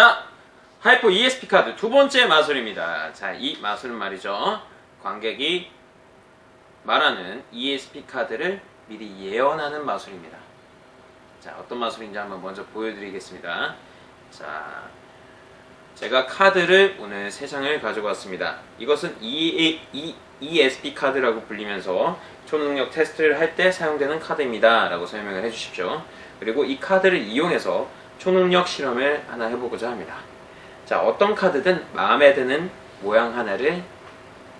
자, 하이퍼 ESP 카드 두 번째 마술입니다. 자, 이 마술은 말이죠. 관객이 말하는 ESP 카드를 미리 예언하는 마술입니다. 자, 어떤 마술인지 한번 먼저 보여드리겠습니다. 자, 제가 카드를 오늘 3장을 가지고 왔습니다. 이것은 ESP 카드라고 불리면서 초능력 테스트를 할 때 사용되는 카드입니다 라고 설명을 해주십시오. 그리고 이 카드를 이용해서 초능력 실험을 하나 해보고자 합니다. 자, 어떤 카드든 마음에 드는 모양 하나를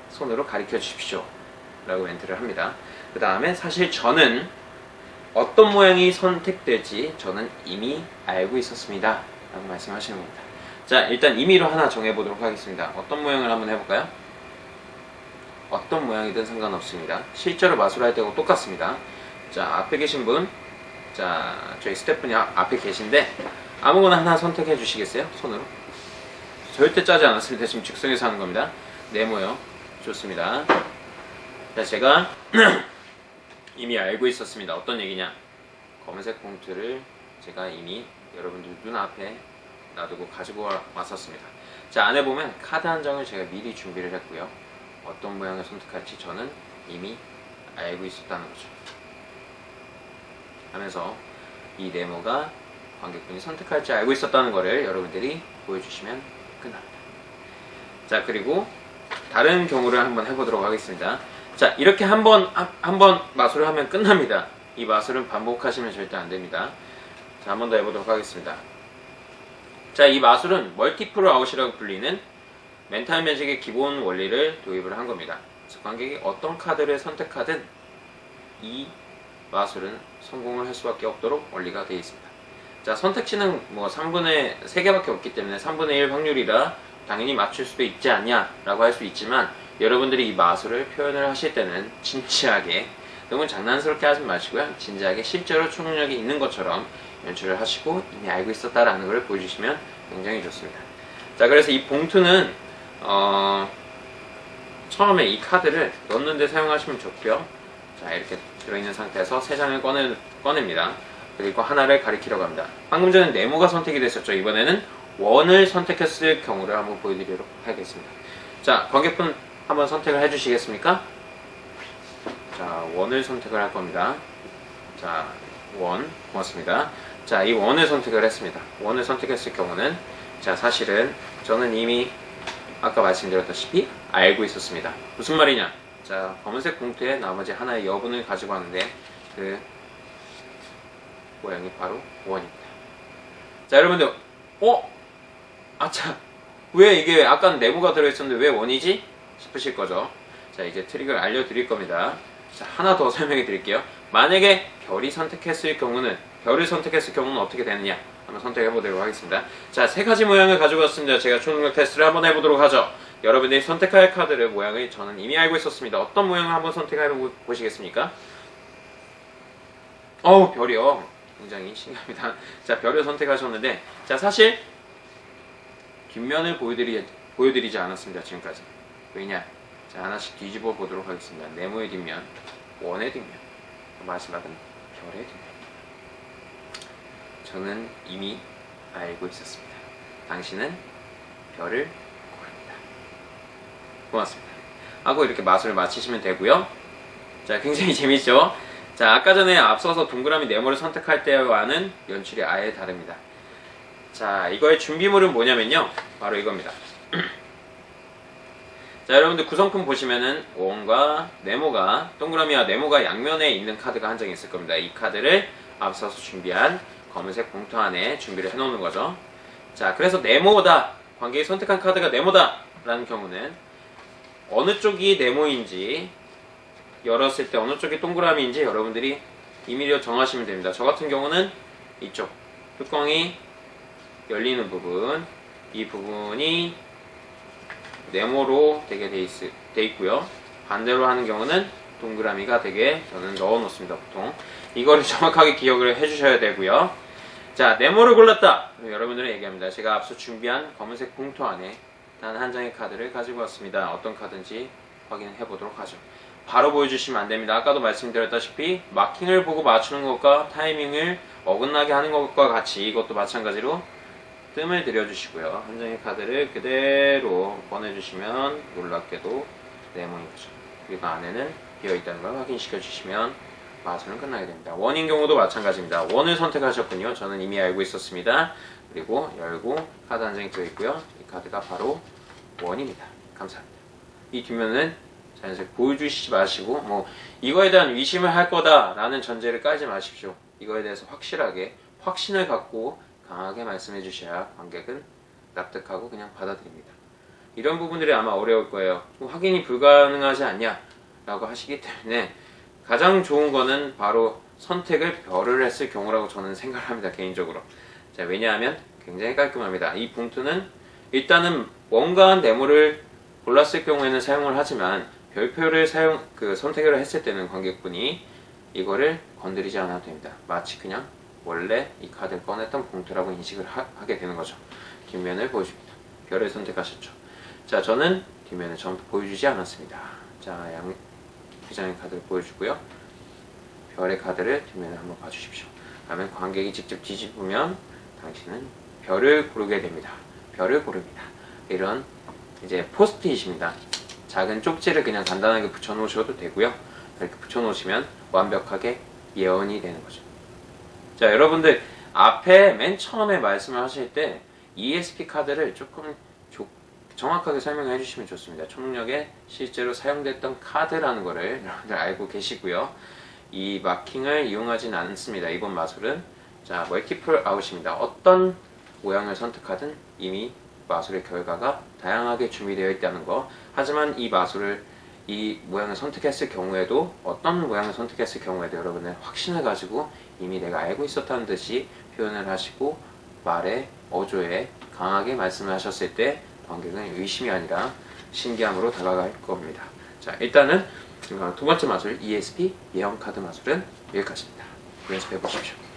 손으로 가리켜 주십시오 라고 멘트를 합니다. 그 다음에 사실 저는 어떤 모양이 선택될지 저는 이미 알고 있었습니다 라고 말씀하시는 겁니다. 자, 일단 임의로 하나 정해보도록 하겠습니다. 어떤 모양을 한번 해볼까요? 어떤 모양이든 상관없습니다. 실제로 마술할 때하고 똑같습니다. 자, 앞에 계신 분, 자, 저희 스태프분이 앞에 계신데 아무거나 하나 선택해 주시겠어요? 손으로. 절대 짜지 않았습니다. 지금 즉석에서 하는 겁니다. 네모요. 좋습니다. 자, 제가 이미 알고 있었습니다. 어떤 얘기냐? 검은색 봉투를 제가 이미 여러분들 눈앞에 놔두고 가지고 왔었습니다. 자, 안에 보면 카드 한 장을 제가 미리 준비를 했고요. 어떤 모양을 선택할지 저는 이미 알고 있었다는 거죠. 하면서 이 네모가 관객분이 선택할지 알고 있었다는 거를 여러분들이 보여주시면 끝납니다. 자, 그리고 다른 경우를 한번 해보도록 하겠습니다. 자, 이렇게 한 번 마술을 하면 끝납니다. 이 마술은 반복하시면 절대 안 됩니다. 자, 한 번 더 해보도록 하겠습니다. 자, 이 마술은 멀티플 아웃이라고 불리는 멘탈 매직의 기본 원리를 도입을 한 겁니다. 그래서 관객이 어떤 카드를 선택하든 이 마술은 성공을 할 수밖에 없도록 원리가 되어 있습니다. 자, 선택지는 뭐 3분의 3개밖에 없기 때문에 3분의 1 확률이라 당연히 맞출 수도 있지 않냐 라고 할 수 있지만, 여러분들이 이 마술을 표현을 하실 때는 진지하게, 너무 장난스럽게 하지 마시고요. 진지하게 실제로 초능력이 있는 것처럼 연출을 하시고 이미 알고 있었다라는 걸 보여주시면 굉장히 좋습니다. 자, 그래서 이 봉투는 처음에 이 카드를 넣는데 사용하시면 좋고요. 자, 이렇게 들어있는 상태에서 3장을 꺼냅니다. 그리고 하나를 가리키려고 합니다. 방금 전에 네모가 선택이 됐었죠. 이번에는 원을 선택했을 경우를 한번 보여드리도록 하겠습니다. 자, 관객분 한번 선택을 해주시겠습니까? 자, 원을 선택을 할 겁니다. 자, 원, 고맙습니다. 자, 이 원을 선택을 했습니다. 원을 선택했을 경우는, 자, 사실은 저는 이미 아까 말씀드렸다시피 알고 있었습니다. 무슨 말이냐? 자, 검은색 봉투에 나머지 하나의 여분을 가지고 왔는데 그 모양이 바로 원입니다. 자, 여러분들, 아차, 왜 이게 아까는 네모가 들어있었는데 왜 원이지? 싶으실 거죠. 자, 이제 트릭을 알려드릴 겁니다. 자, 하나 더 설명해 드릴게요. 만약에 별을 선택했을 경우는 어떻게 되느냐 한번 선택해 보도록 하겠습니다. 자, 3가지 모양을 가지고 왔습니다. 제가 초능력 테스트를 한번 해보도록 하죠. 여러분들이 선택할 카드의 모양을 저는 이미 알고 있었습니다. 어떤 모양을 한번 선택해 보시겠습니까? 별이요. 굉장히 신기합니다. 자, 별을 선택하셨는데, 자, 사실 뒷면을 보여드리지 않았습니다. 지금까지. 왜냐? 자, 하나씩 뒤집어 보도록 하겠습니다. 네모의 뒷면, 원의 뒷면, 마지막은 별의 뒷면. 저는 이미 알고 있었습니다. 당신은 별을 고릅니다. 고맙습니다. 하고 이렇게 마술을 마치시면 되고요. 자, 굉장히 재밌죠? 자, 아까 전에 앞서서 동그라미 네모를 선택할 때와는 연출이 아예 다릅니다. 자, 이거의 준비물은 뭐냐면요, 바로 이겁니다. 자, 여러분들 구성품 보시면은 원과 네모가, 동그라미와 네모가 양면에 있는 카드가 한 장 있을 겁니다. 이 카드를 앞서서 준비한 검은색 봉투 안에 준비를 해놓는 거죠. 자, 그래서 네모다, 관객이 선택한 카드가 네모다 라는 경우는 어느 쪽이 네모인지, 열었을 때 어느 쪽이 동그라미인지 여러분들이 임의로 정하시면 됩니다. 저 같은 경우는 이쪽 뚜껑이 열리는 부분, 이 부분이 네모로 되게 돼 있고요. 반대로 하는 경우는 동그라미가 되게 저는 넣어 놓습니다. 보통 이거를 정확하게 기억을 해주셔야 되고요. 자, 네모를 골랐다. 여러분들은 얘기합니다. 제가 앞서 준비한 검은색 봉투 안에 단 한 장의 카드를 가지고 왔습니다. 어떤 카드인지 확인해 보도록 하죠. 바로 보여주시면 안 됩니다. 아까도 말씀드렸다시피 마킹을 보고 맞추는 것과 타이밍을 어긋나게 하는 것과 같이 이것도 마찬가지로 뜸을 들여주시고요. 한 장의 카드를 그대로 꺼내주시면 놀랍게도 네모인 거죠. 그리고 안에는 비어있다는 걸 확인시켜 주시면 마술은 끝나게 됩니다. 원인 경우도 마찬가지입니다. 원을 선택하셨군요. 저는 이미 알고 있었습니다. 그리고 열고 카드 한 장이 들어있고요. 이 카드가 바로 원입니다. 감사합니다. 이 뒷면은 자연스럽게 보여주시지 마시고 뭐 이거에 대한 의심을 할 거다 라는 전제를 깔지 마십시오. 이거에 대해서 확실하게 확신을 갖고 강하게 말씀해 주셔야 관객은 납득하고 그냥 받아들입니다. 이런 부분들이 아마 어려울 거예요. 좀 확인이 불가능하지 않냐 라고 하시기 때문에 가장 좋은 거는 바로 선택을 별을 했을 경우라고 저는 생각합니다. 개인적으로. 자, 왜냐하면 굉장히 깔끔합니다. 이 봉투는 일단은 뭔가 네모를 골랐을 경우에는 사용을 하지만 별표를 선택을 했을 때는 관객분이 이거를 건드리지 않아도 됩니다. 마치 그냥 원래 이 카드를 꺼냈던 봉투라고 인식을 하게 되는 거죠. 뒷면을 보여줍니다. 별을 선택하셨죠. 자, 저는 뒷면을 처음부터 보여주지 않았습니다. 자, 두 장의 카드를 보여주고요. 별의 카드를 뒷면을 한번 봐주십시오. 그러면 관객이 직접 뒤집으면 당신은 별을 고르게 됩니다. 별을 고릅니다. 이런 이제 포스트잇입니다. 작은 쪽지를 그냥 간단하게 붙여 놓으셔도 되고요. 이렇게 붙여 놓으시면 완벽하게 예언이 되는 거죠. 자, 여러분들 앞에 맨 처음에 말씀을 하실 때 ESP 카드를 조금 정확하게 설명해 주시면 좋습니다. 초능력에 실제로 사용됐던 카드라는 거를 여러분들 알고 계시고요. 이 마킹을 이용하진 않습니다. 이번 마술은 자, 멀티플 아웃입니다. 어떤 모양을 선택하든 이미 마술의 결과가 다양하게 준비되어 있다는 거. 하지만 이 마술을 이 모양을 선택했을 경우에도 어떤 모양을 선택했을 경우에도 여러분은 확신을 가지고 이미 내가 알고 있었다는 듯이 표현을 하시고 말에 어조에 강하게 말씀을 하셨을 때 관객은 의심이 아니라 신기함으로 다가갈 겁니다. 자, 일단은 두 번째 마술 ESP 예언 카드 마술은 여기까지입니다. 연습해 보십시오.